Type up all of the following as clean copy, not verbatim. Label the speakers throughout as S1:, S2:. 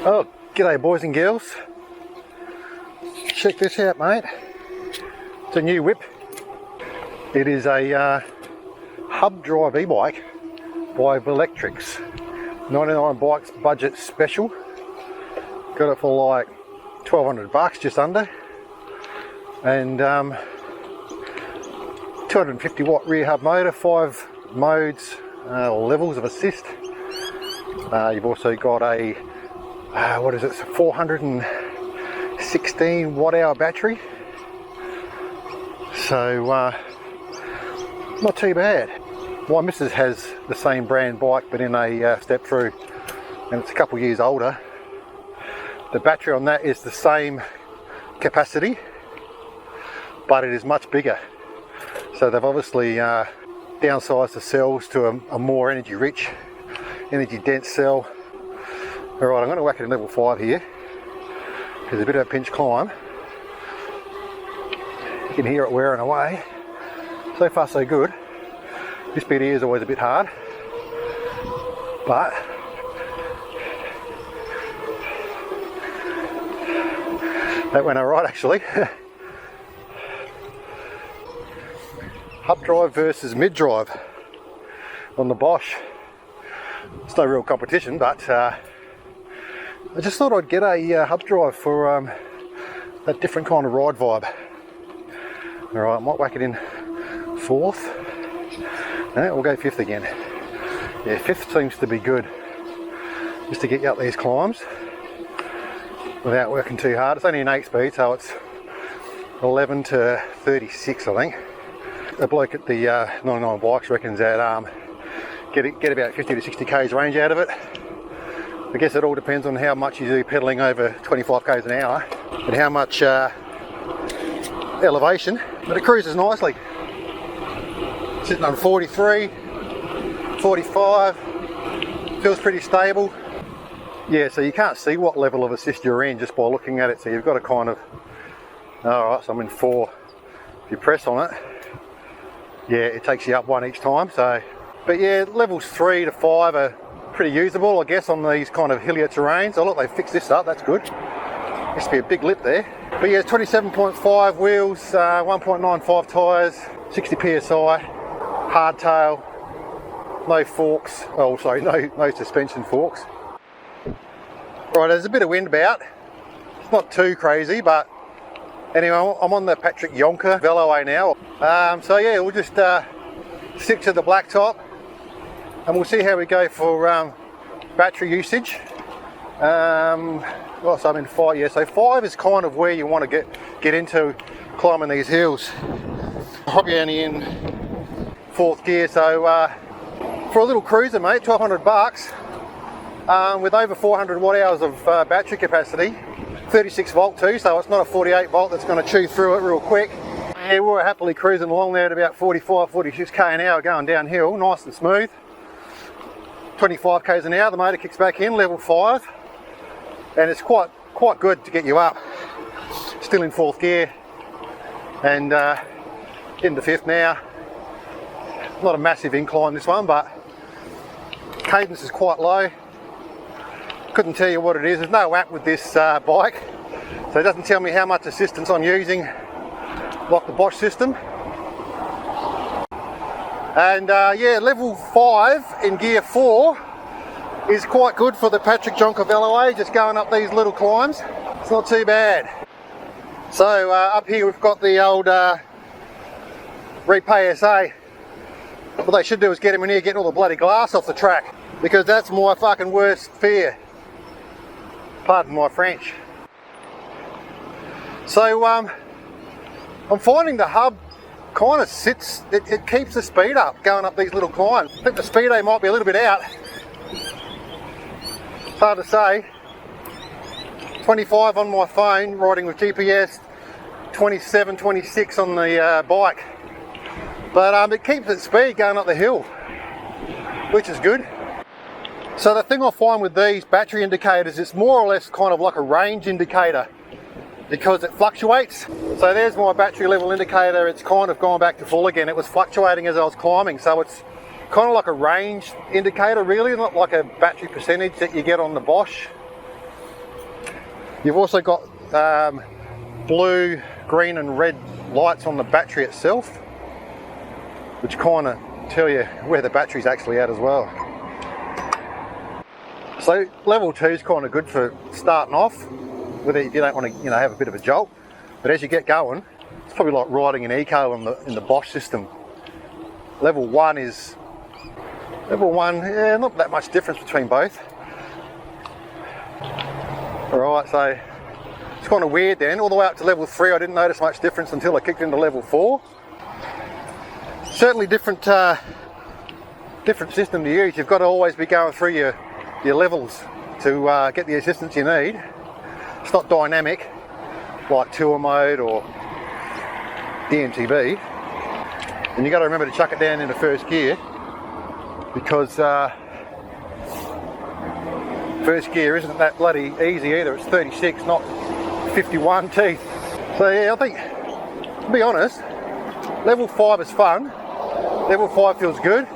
S1: Oh, g'day boys and girls. Check this out, mate. It's a new whip. It is a hub drive e-bike by VelectriX. 99 bucks budget special. Got it for like 1200 bucks, just under. And 250 watt rear hub motor, 5 modes or levels of assist. You've also got a what is it, 416 watt hour battery. So not too bad. My missus has the same brand bike but in a step through, and it's a couple of years older. The battery on that is the same capacity, but it is much bigger. So they've obviously downsized the cells to a more energy rich, energy dense cell. Alright, I'm going to whack it in level 5 here. There's a bit of a pinch climb. You can hear it wearing away. So far so good. This bit here is always a bit hard, but that went alright actually. Hub drive versus mid drive on the Bosch. It's no real competition, but I just thought I'd get a hub drive for that different kind of ride vibe. Alright, I might whack it in 4th. No, we'll go 5th again. Yeah, 5th seems to be good, just to get you up these climbs without working too hard. It's only an 8-speed, so it's 11 to 36, I think. The bloke at the 99 Bikes reckons that get about 50 to 60 k's range out of it. I guess it all depends on how much you do pedaling over 25 k's an hour and how much elevation, but it cruises nicely. Sitting on 43, 45, feels pretty stable. Yeah, so you can't see what level of assist you're in just by looking at it, so you've got to kind of, alright, so I'm in 4. If you press on it, yeah, it takes you up 1 each time. So, but yeah, levels 3 to 5 are pretty usable, I guess, on these kind of hillier terrains. Oh look, they fixed this up, that's good. Used to be a big lip there. But yeah, 27.5 wheels, 1.95 tyres, 60 psi, hardtail, no forks, oh sorry, no suspension forks. Right, there's a bit of wind about. It's not too crazy, but anyway, I'm on the Patrick Jonker Veloway now. So yeah, we'll just stick to the black top and we'll see how we go for battery usage. Well, so I'm in 5, yeah, so 5 is kind of where you want to get into climbing these hills. I'm probably only in 4th gear, so for a little cruiser, mate, 1200 bucks, with over 400 watt hours of battery capacity, 36 volt too, so it's not a 48 volt that's going to chew through it real quick. Yeah, we were happily cruising along there at about 45, 46 k an hour going downhill, nice and smooth. 25 k's an hour, the motor kicks back in, level 5, and it's quite good to get you up. Still in 4th gear, and into 5th now. Not a massive incline this one, but cadence is quite low. Couldn't tell you what it is. There's no app with this bike, so it doesn't tell me how much assistance I'm using like the Bosch system. And yeah, level 5 in gear 4 is quite good for the Patrick Jonker Veloway, just going up these little climbs. It's not too bad. So up here we've got the old Repay SA. What they should do is get him in here, getting all the bloody glass off the track, because that's my fucking worst fear. Pardon my French. So I'm finding the hub kind of sits, it keeps the speed up going up these little climbs. I think the speedo might be a little bit out. It's hard to say. 25 on my phone, riding with GPS, 27, 26 on the bike. But it keeps its speed going up the hill, which is good. So the thing I find with these battery indicators, it's more or less kind of like a range indicator because it fluctuates. So there's my battery level indicator, it's kind of gone back to full again. It was fluctuating as I was climbing, so it's kind of like a range indicator really, not like a battery percentage that you get on the Bosch. You've also got blue, green and red lights on the battery itself, which kind of tell you where the battery's actually at as well. So level 2 is kind of good for starting off with it if you don't want to, have a bit of a jolt. But as you get going, it's probably like riding an eco in the Bosch system. Level 1, yeah, not that much difference between both. Alright, so it's kind of weird then. All the way up to level 3 I didn't notice much difference until I kicked into level 4. Certainly different system to use. You've got to always be going through your levels to get the assistance you need. It's not dynamic like tour mode or the MTB. And you got to remember to chuck it down into first gear, because first gear isn't that bloody easy either. It's 36, not 51 teeth. So yeah, I think, to be honest, level 5 is fun. Level 5 feels good.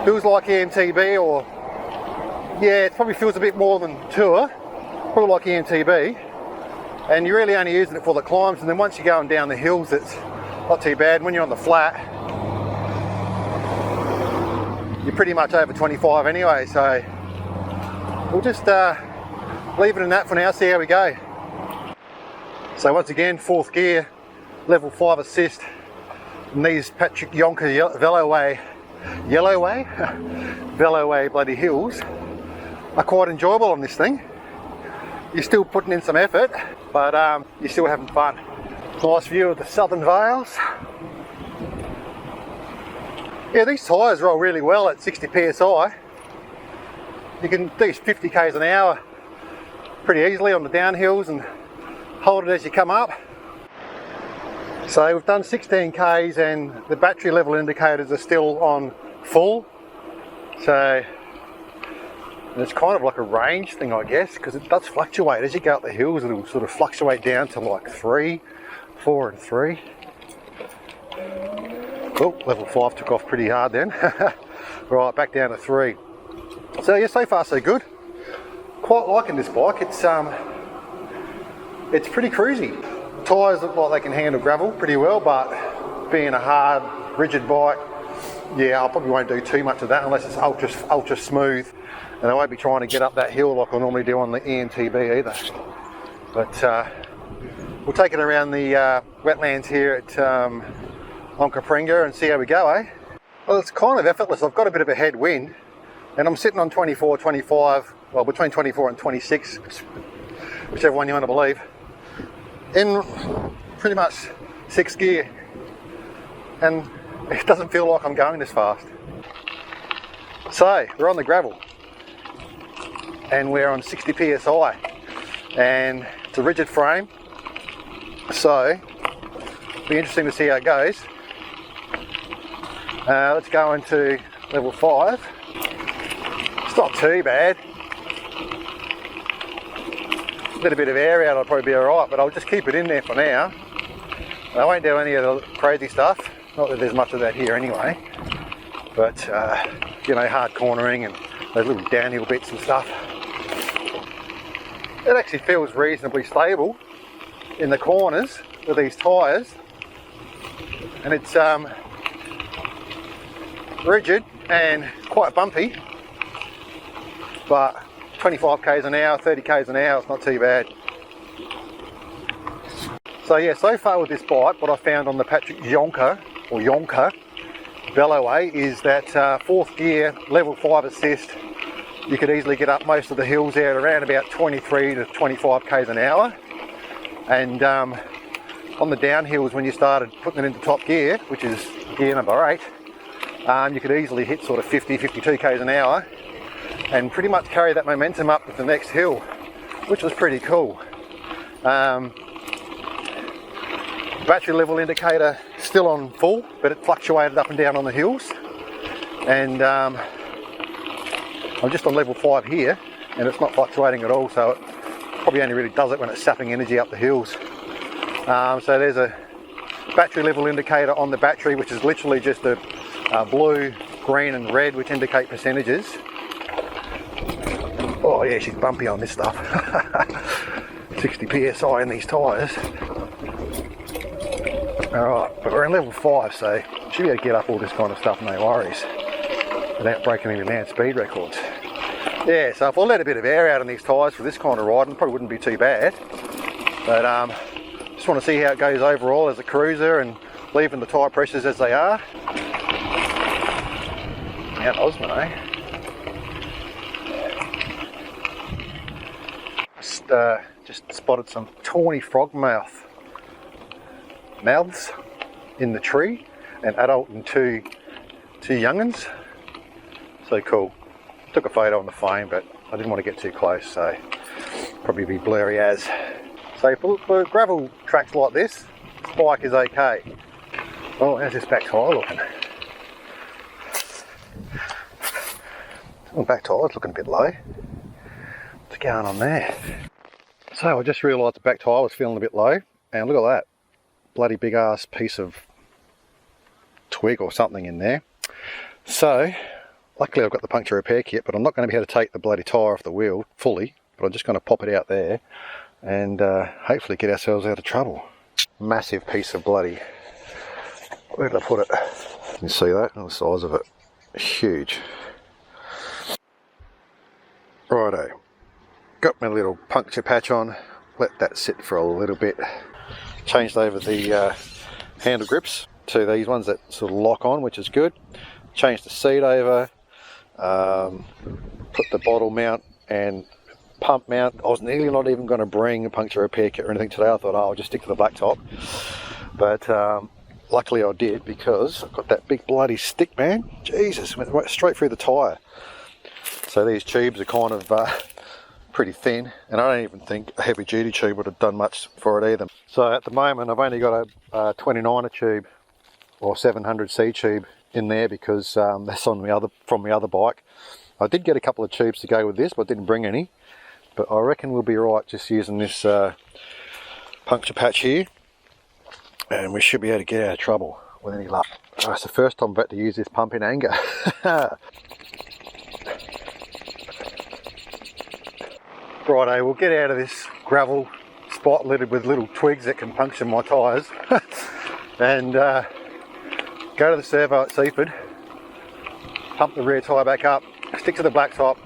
S1: Feels like EMTB, or yeah, it probably feels a bit more than tour. Probably like EMTB. And you're really only using it for the climbs, and then once you're going down the hills, it's not too bad. When you're on the flat, you're pretty much over 25 anyway, so we'll just leave it in that for now, see how we go. So once again, 4th gear, level 5 assist, and these Patrick Jonker Veloway bloody hills are quite enjoyable on this thing. You're still putting in some effort, but you're still having fun. Nice view of the Southern Vales. Yeah, these tyres roll really well at 60 psi. You can do 50 k's an hour pretty easily on the downhills and hold it as you come up. So we've done 16 k's and the battery level indicators are still on full. So it's kind of like a range thing, I guess, because it does fluctuate. As you go up the hills, it'll sort of fluctuate down to like 3, 4 and 3. Oh, level 5 took off pretty hard then. Right, back down to 3. So yeah, so far so good. Quite liking this bike. It's pretty cruisy. Tyres look like they can handle gravel pretty well, but being a hard, rigid bike, yeah, I probably won't do too much of that unless it's ultra smooth, and I won't be trying to get up that hill like I normally do on the EMTB either. But we'll take it around the wetlands here at Onkaparinga and see how we go, eh? Well, it's kind of effortless. I've got a bit of a headwind, and I'm sitting on 24, 25, well, between 24 and 26, whichever one you want to believe, in pretty much 6th gear, and it doesn't feel like I'm going this fast. So we're on the gravel and we're on 60 psi, and it's a rigid frame, so it'll be interesting to see how it goes. Let's go into level 5. It's not too bad. A little bit of air out, I'll probably be alright, but I'll just keep it in there for now. I won't do any of the crazy stuff, not that there's much of that here anyway, but hard cornering and those little downhill bits and stuff. It actually feels reasonably stable in the corners with these tyres, and it's rigid and quite bumpy, but 25 k's an hour, 30 k's an hour, it's not too bad. So yeah, so far with this bike, what I found on the Patrick Jonker Veloway is that 4th gear, level 5 assist, you could easily get up most of the hills there at around about 23 to 25 k's an hour. And on the downhills, when you started putting it into top gear, which is gear number 8, you could easily hit sort of 50, 52 k's an hour and pretty much carry that momentum up with the next hill, which was pretty cool. Battery level indicator still on full, but it fluctuated up and down on the hills, and I'm just on level 5 here and it's not fluctuating at all, so it probably only really does it when it's sapping energy up the hills. So there's a battery level indicator on the battery, which is literally just a blue, green and red, which indicate percentages. Oh yeah, she's bumpy on this stuff. 60 psi in these tyres. Alright, but we're in level 5, so should be able to get up all this kind of stuff, no worries, without breaking any land speed records. Yeah, so if I let a bit of air out on these tyres for this kind of riding, probably wouldn't be too bad. But just want to see how it goes overall as a cruiser and leaving the tyre pressures as they are. Mount Osman, eh? Just spotted some tawny frog mouths in the tree, an adult and two young'uns. So cool. Took a photo on the phone, but I didn't want to get too close, so probably be blurry as. So for gravel tracks like this bike is okay. Oh, how's this back tyre looking? Oh, back tyre's looking a bit low. What's going on there? So I just realised the back tyre was feeling a bit low, and look at that. Bloody big ass piece of twig or something in there. So luckily I've got the puncture repair kit, but I'm not going to be able to take the bloody tyre off the wheel fully, but I'm just going to pop it out there and hopefully get ourselves out of trouble. Massive piece of bloody, where did I put it? Can you see that? Oh, the size of it. Huge. Righto. Got my little puncture patch on, let that sit for a little bit. Changed over the handle grips to these ones that sort of lock on, which is good. Changed the seat over, put the bottle mount and pump mount. I was nearly not even going to bring a puncture repair kit or anything today. I thought, oh, I'll just stick to the black top. But luckily I did, because I've got that big bloody stick, man. Jesus, went right straight through the tyre. So these tubes are kind of pretty thin, and I don't even think a heavy duty tube would have done much for it either. So at the moment I've only got a 29er tube or 700C tube in there, because that's on from the other bike. I did get a couple of tubes to go with this, but I didn't bring any. But I reckon we'll be right just using this puncture patch here, and we should be able to get out of trouble with any luck. Oh, it's the first time I'm about to use this pump in anger. Righto, we'll get out of this gravel spot littered with little twigs that can puncture my tyres and go to the servo at Seaford, pump the rear tyre back up, stick to the black top,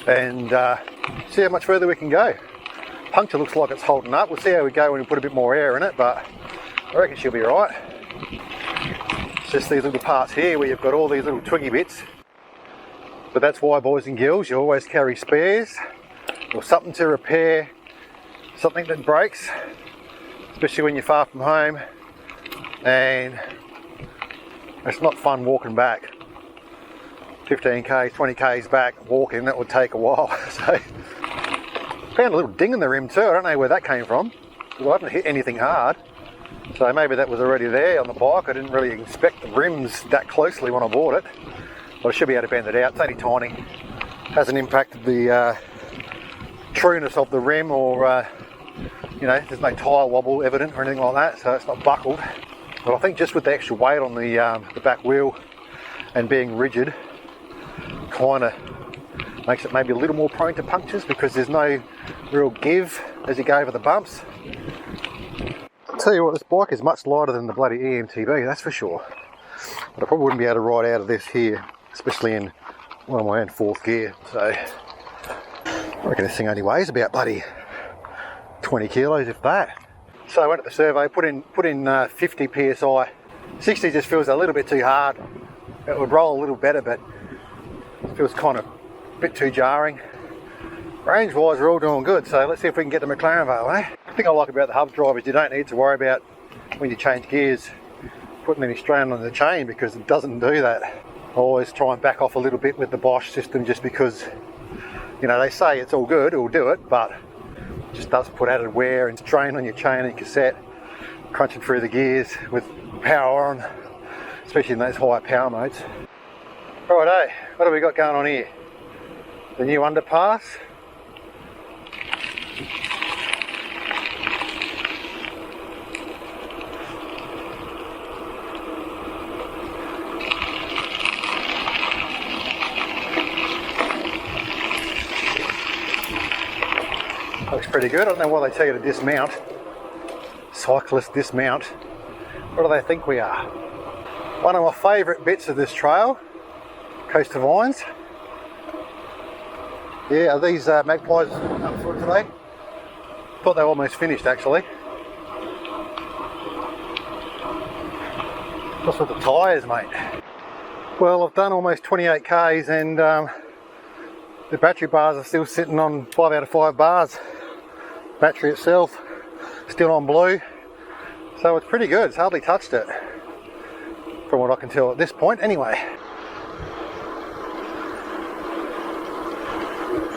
S1: and see how much further we can go. Puncture looks like it's holding up. We'll see how we go when we put a bit more air in it, but I reckon she'll be right. It's just these little parts here where you've got all these little twiggy bits. But that's why, boys and girls, you always carry spares or something to repair something that breaks, especially when you're far from home and it's not fun walking back 15k's, 20k's back walking. That would take a while. So found a little ding in the rim too. I don't know where that came from. I haven't hit anything hard, so maybe that was already there on the bike. I didn't really inspect the rims that closely when I bought it, but I should be able to bend it out. It's only tiny, hasn't impacted the trueness of the rim, or you know, there's no tyre wobble evident or anything like that, so it's not buckled. But I think just with the extra weight on the back wheel and being rigid, kind of makes it maybe a little more prone to punctures, because there's no real give as you go over the bumps. I'll tell you what, this bike is much lighter than the bloody EMTB, that's for sure. But I probably wouldn't be able to ride out of this here, especially in, well, I'm in 4th gear, so I reckon this thing only weighs about bloody 20 kilos, if that. So I went at the survey, put in 50 psi. 60 just feels a little bit too hard. It would roll a little better, but it feels kind of a bit too jarring. Range wise, we're all doing good, so let's see if we can get the McLaren Vale, eh? The thing I like about the hub drive is you don't need to worry about, when you change gears, putting any strain on the chain, because it doesn't do that. I always try and back off a little bit with the Bosch system, just because, you know, they say it's all good, it'll do it, but it just does put added wear and strain on your chain and cassette, crunching through the gears with power on, especially in those higher power modes. Righto, what have we got going on here? The new underpass. Looks pretty good. I don't know why they tell you to dismount. Cyclists dismount. What do they think we are? One of my favourite bits of this trail, Coast of Vines. Yeah, are these magpies up for it today? Thought they were almost finished actually. What's with the tyres, mate? Well, I've done almost 28 Ks and the battery bars are still sitting on 5 out of 5 bars. Battery itself still on blue, so it's pretty good. It's hardly touched it, from what I can tell at this point anyway.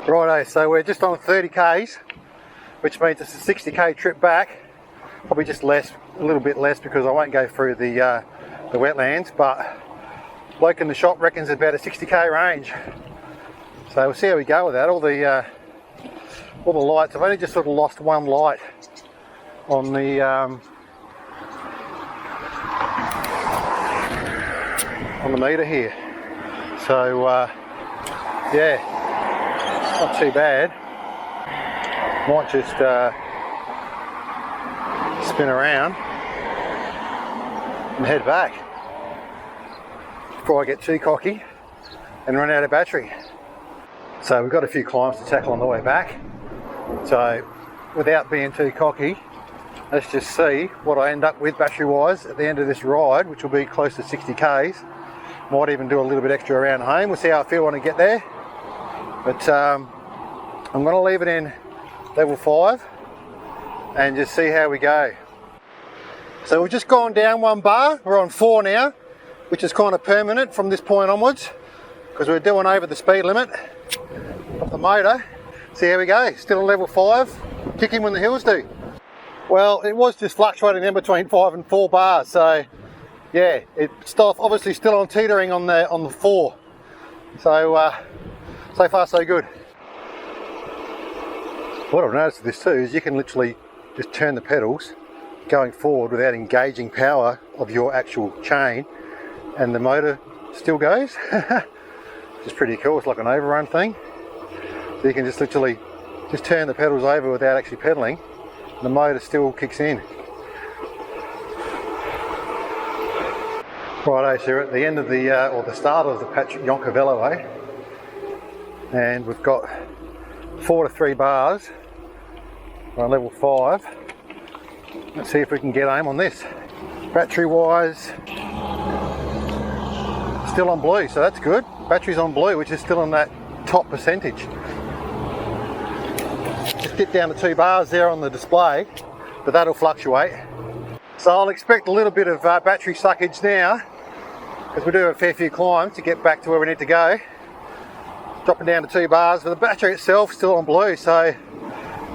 S1: Righto, so we're just on 30 Ks, which means it's a 60 K trip back. Probably just less, a little bit less, because I won't go through the wetlands, but bloke in the shop reckons about a 60 K range. So we'll see how we go with that. All the lights, I've only just sort of lost one light on the meter here. So yeah, not too bad. Might just spin around and head back before I get too cocky and run out of battery. So we've got a few climbs to tackle on the way back. So without being too cocky, let's just see what I end up with battery wise at the end of this ride, which will be close to 60 Ks. Might even do a little bit extra around home. We'll see how I feel when I get there. But I'm going to leave it in level 5 and just see how we go. So we've just gone down 1 bar. We're on 4 now, which is kind of permanent from this point onwards, because we're doing over the speed limit of the motor. See how we go. Still on level 5, kicking when the hills do. Well, it was just fluctuating in between 5 and 4 bars, so yeah, it's obviously still on teetering on the 4. So so far so good. What I've noticed with this too is you can literally just turn the pedals going forward without engaging power of your actual chain, and the motor still goes. Which is pretty cool. It's like an overrun thing. So you can just literally just turn the pedals over without actually pedaling, and the motor still kicks in. Righto, so we're at the end of the or the start of the Jonker Veloway, and we've got 4 to 3 bars on level 5. Let's see if we can get home on this. Battery wise, still on blue, so that's good. Battery's on blue, which is still on that top percentage. Just dip down to 2 bars there on the display, but that'll fluctuate. So I'll expect a little bit of battery suckage now, because we do have a fair few climbs to get back to where we need to go. Dropping down to 2 bars, but the battery itself still on blue, so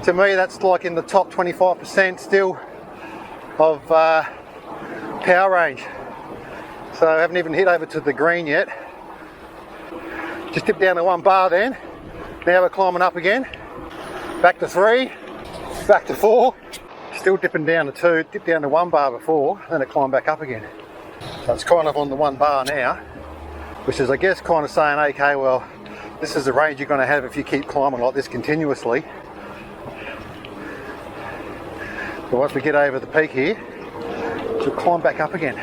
S1: to me that's like in the top 25% still of power range. So I haven't even hit over to the green yet. Just dip down to 1 bar then. Now we're climbing up again. Back to 3, back to 4. Still dipping down to 2, dip down to 1 bar before, then it climb back up again. So it's kind of on the 1 bar now, which is I guess kind of saying, okay, well, this is the range you're going to have if you keep climbing like this continuously. But once we get over the peak here, we'll climb back up again.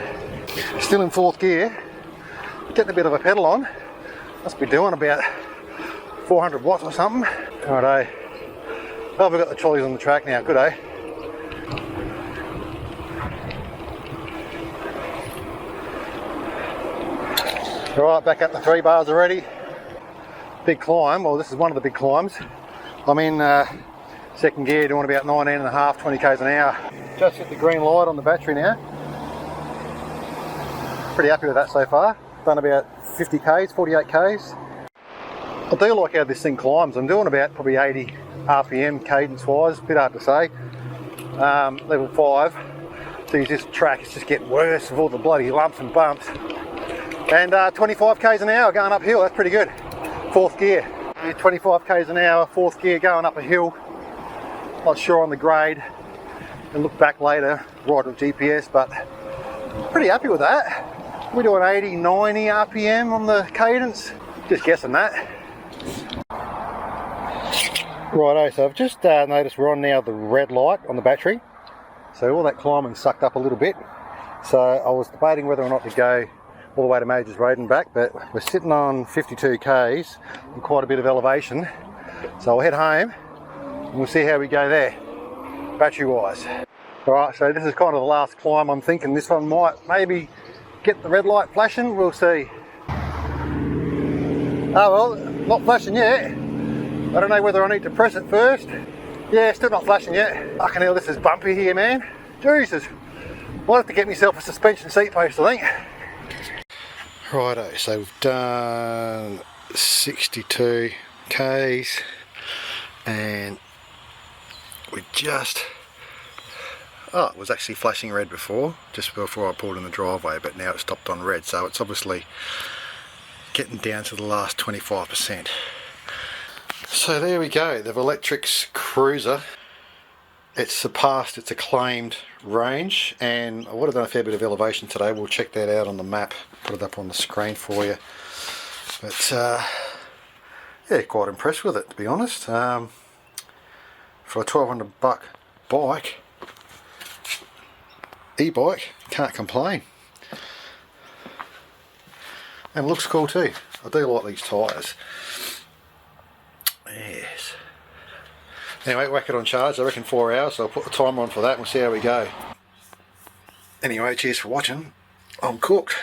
S1: Still in 4th gear, getting a bit of a pedal on. Must be doing about 400 watts or something. Righto. Oh, we've got the trolleys on the track now, good eh? Alright, back up to 3 bars already. Big climb, well this is one of the big climbs. I'm in 2nd gear doing about 19.5, 20 k's an hour. Just hit the green light on the battery now. Pretty happy with that so far. Done about 50 k's, 48 k's. I do like how this thing climbs. I'm doing about probably 80 RPM cadence wise, a bit hard to say. Level 5. So this track is just getting worse with all the bloody lumps and bumps. And 25 k's an hour going uphill, that's pretty good. 4th gear. 25 k's an hour, 4th gear going up a hill. Not sure on the grade. I'll look back later, right with GPS, but pretty happy with that. We're doing 80, 90 RPM on the cadence. Just guessing that. Righto, so I've just noticed we're on now the red light on the battery. So all that climbing sucked up a little bit. So I was debating whether or not to go all the way to Majors Road and back, but we're sitting on 52 k's and quite a bit of elevation. So I'll head home and we'll see how we go there, battery wise. Alright, so this is kind of the last climb. I'm thinking this one might maybe get the red light flashing, we'll see. Oh well, not flashing yet. I don't know whether I need to press it first. Yeah, still not flashing yet. Fucking hell, this is bumpy here, man. Jesus. I'll have to get myself a suspension seat post, I think. Righto, so we've done 62 k's and we just... Oh, it was actually flashing red before, just before I pulled in the driveway, but now it's stopped on red, so it's obviously getting down to the last 25%. So there we go, the VelectriX Cruiser. It's surpassed its acclaimed range, and I would have done a fair bit of elevation today. We'll check that out on the map, put it up on the screen for you. But yeah, quite impressed with it, to be honest. For a $1,200 bike, e-bike, can't complain. And looks cool too. I do like these tyres. Yes. Anyway, whack it on charge. I reckon 4 hours, so I'll put the timer on for that and we'll see how we go. Anyway, cheers for watching. I'm cooked.